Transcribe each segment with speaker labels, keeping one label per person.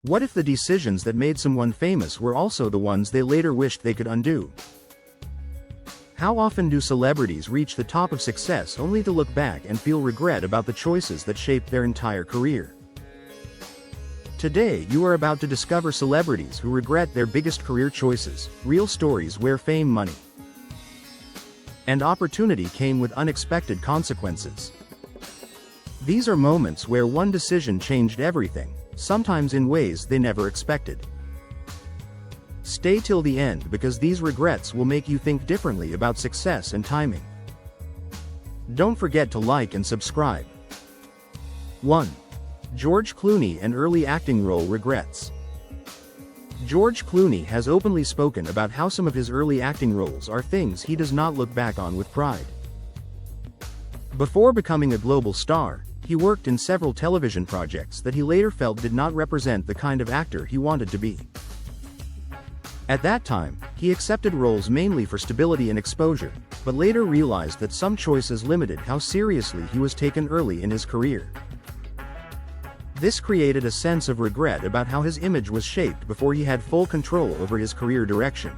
Speaker 1: What if the decisions that made someone famous were also the ones they later wished they could undo? How often do celebrities reach the top of success only to look back and feel regret about the choices that shaped their entire career? Today you are about to discover celebrities who regret their biggest career choices, real stories where fame, money, and opportunity came with unexpected consequences. These are moments where one decision changed everything, sometimes in ways they never expected. Stay till the end because these regrets will make you think differently about success and timing. Don't forget to like and subscribe. 1. George Clooney and early acting role regrets. George Clooney has openly spoken about how some of his early acting roles are things he does not look back on with pride. Before becoming a global star, he worked in several television projects that he later felt did not represent the kind of actor he wanted to be. At that time, he accepted roles mainly for stability and exposure, but later realized that some choices limited how seriously he was taken early in his career. This created a sense of regret about how his image was shaped before he had full control over his career direction.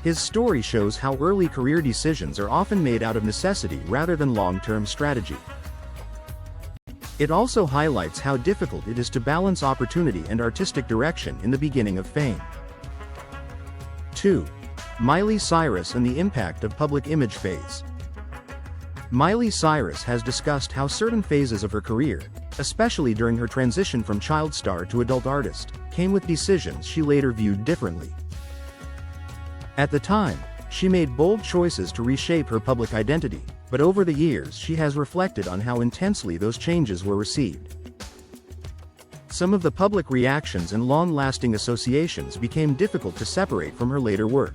Speaker 1: His story shows how early career decisions are often made out of necessity rather than long-term strategy. It also highlights how difficult it is to balance opportunity and artistic direction in the beginning of fame. 2. Miley Cyrus and the impact of public image phase. Miley Cyrus has discussed how certain phases of her career, especially during her transition from child star to adult artist, came with decisions she later viewed differently. At the time, she made bold choices to reshape her public identity, but over the years she has reflected on how intensely those changes were received. Some of the public reactions and long-lasting associations became difficult to separate from her later work.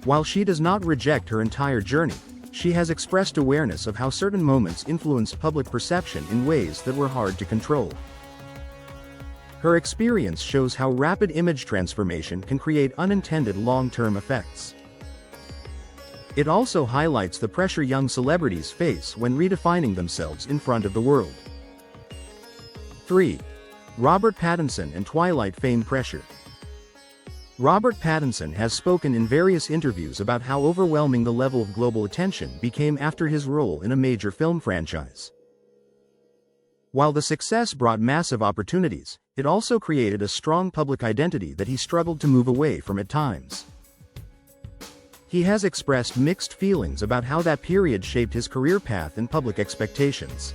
Speaker 1: While she does not reject her entire journey, she has expressed awareness of how certain moments influenced public perception in ways that were hard to control. Her experience shows how rapid image transformation can create unintended long-term effects. It also highlights the pressure young celebrities face when redefining themselves in front of the world. 3. Robert Pattinson and Twilight fame pressure. Robert Pattinson has spoken in various interviews about how overwhelming the level of global attention became after his role in a major film franchise. While the success brought massive opportunities, it also created a strong public identity that he struggled to move away from at times. He has expressed mixed feelings about how that period shaped his career path and public expectations.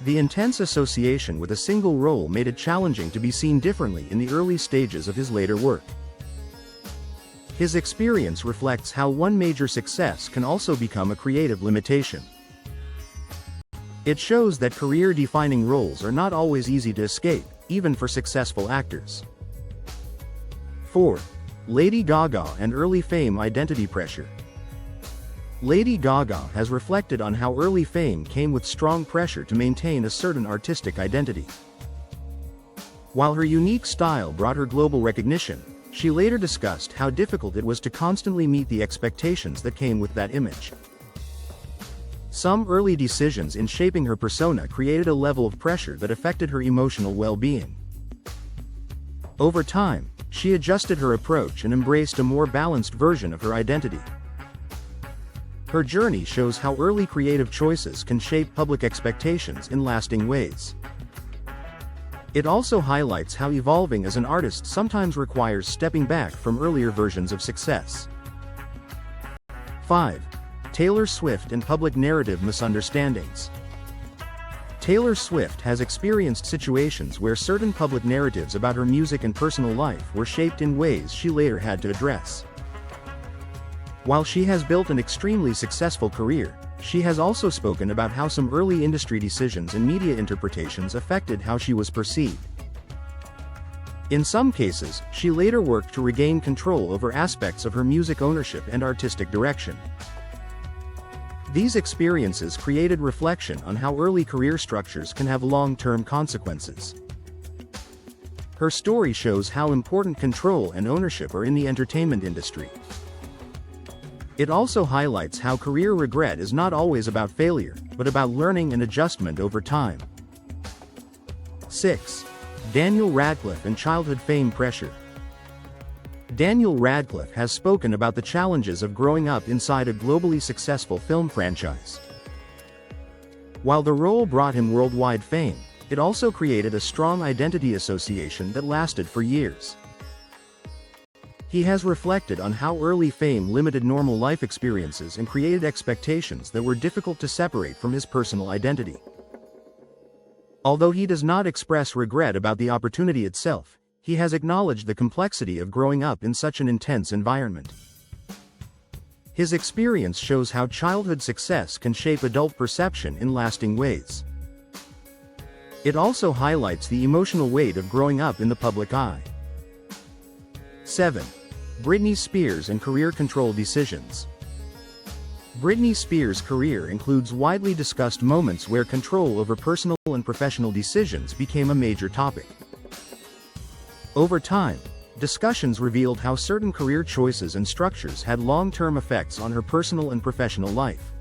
Speaker 1: The intense association with a single role made it challenging to be seen differently in the early stages of his later work. His experience reflects how one major success can also become a creative limitation. It shows that career-defining roles are not always easy to escape, even for successful actors. 4. Lady Gaga and early fame identity pressure. Lady Gaga has reflected on how early fame came with strong pressure to maintain a certain artistic identity. While her unique style brought her global recognition, she later discussed how difficult it was to constantly meet the expectations that came with that image. Some early decisions in shaping her persona created a level of pressure that affected her emotional well-being. Over time, she adjusted her approach and embraced a more balanced version of her identity. Her journey shows how early creative choices can shape public expectations in lasting ways. It also highlights how evolving as an artist sometimes requires stepping back from earlier versions of success. 5. Taylor Swift and public narrative misunderstandings. Taylor Swift has experienced situations where certain public narratives about her music and personal life were shaped in ways she later had to address. While she has built an extremely successful career, she has also spoken about how some early industry decisions and media interpretations affected how she was perceived. In some cases, she later worked to regain control over aspects of her music ownership and artistic direction. These experiences created reflection on how early career structures can have long-term consequences. Her story shows how important control and ownership are in the entertainment industry. It also highlights how career regret is not always about failure, but about learning and adjustment over time. 6. Daniel Radcliffe and childhood fame pressure. Daniel Radcliffe has spoken about the challenges of growing up inside a globally successful film franchise. While the role brought him worldwide fame, it also created a strong identity association that lasted for years. He has reflected on how early fame limited normal life experiences and created expectations that were difficult to separate from his personal identity. Although he does not express regret about the opportunity itself, he has acknowledged the complexity of growing up in such an intense environment. His experience shows how childhood success can shape adult perception in lasting ways. It also highlights the emotional weight of growing up in the public eye. 7. Britney Spears and career control decisions. Britney Spears' career includes widely discussed moments where control over personal and professional decisions became a major topic. Over time, discussions revealed how certain career choices and structures had long-term effects on her personal and professional life.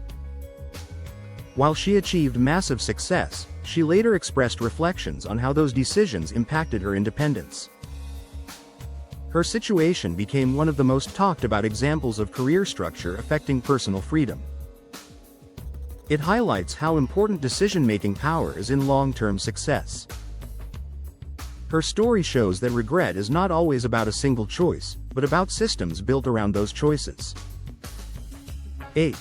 Speaker 1: While she achieved massive success, she later expressed reflections on how those decisions impacted her independence. Her situation became one of the most talked about examples of career structure affecting personal freedom. It highlights how important decision-making power is in long-term success. Her story shows that regret is not always about a single choice, but about systems built around those choices. 8.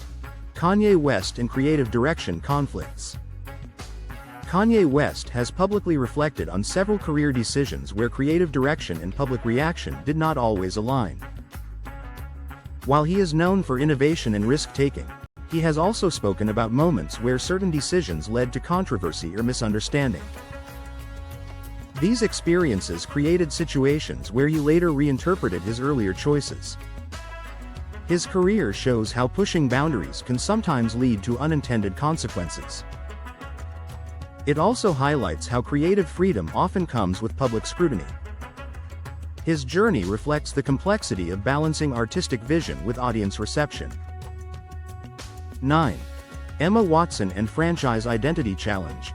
Speaker 1: Kanye West and creative direction conflicts. Kanye West has publicly reflected on several career decisions where creative direction and public reaction did not always align. While he is known for innovation and risk-taking, he has also spoken about moments where certain decisions led to controversy or misunderstanding. These experiences created situations where he later reinterpreted his earlier choices. His career shows how pushing boundaries can sometimes lead to unintended consequences. It also highlights how creative freedom often comes with public scrutiny. His journey reflects the complexity of balancing artistic vision with audience reception. 9. Emma Watson and franchise identity challenge.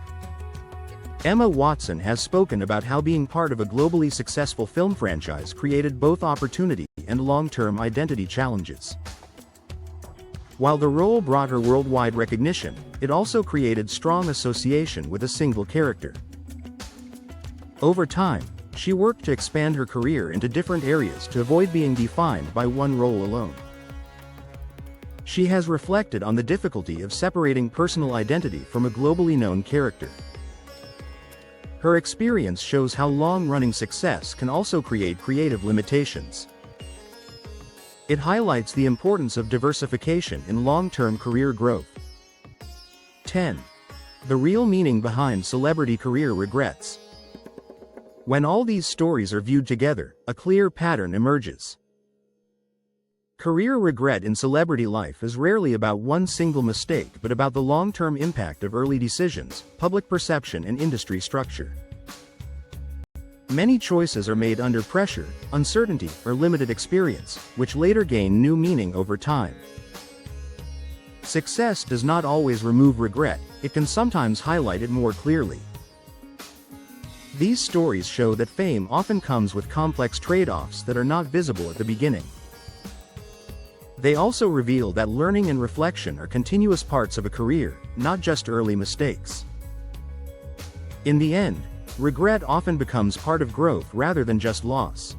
Speaker 1: Emma Watson has spoken about how being part of a globally successful film franchise created both opportunity and long-term identity challenges. While the role brought her worldwide recognition, it also created strong association with a single character. Over time, she worked to expand her career into different areas to avoid being defined by one role alone. She has reflected on the difficulty of separating personal identity from a globally known character. Her experience shows how long-running success can also create creative limitations. It highlights the importance of diversification in long-term career growth. 10. The real meaning behind celebrity career regrets. When all these stories are viewed together, a clear pattern emerges. Career regret in celebrity life is rarely about one single mistake but about the long-term impact of early decisions, public perception and industry structure. Many choices are made under pressure, uncertainty, or limited experience, which later gain new meaning over time. Success does not always remove regret, it can sometimes highlight it more clearly. These stories show that fame often comes with complex trade-offs that are not visible at the beginning. They also reveal that learning and reflection are continuous parts of a career, not just early mistakes. In the end, regret often becomes part of growth rather than just loss.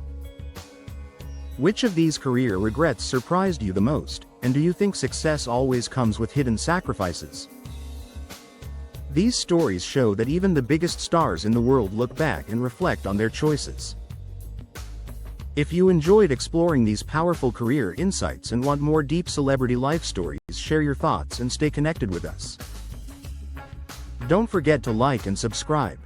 Speaker 1: Which of these career regrets surprised you the most, and do you think success always comes with hidden sacrifices? These stories show that even the biggest stars in the world look back and reflect on their choices. If you enjoyed exploring these powerful career insights and want more deep celebrity life stories, share your thoughts and stay connected with us. Don't forget to like and subscribe.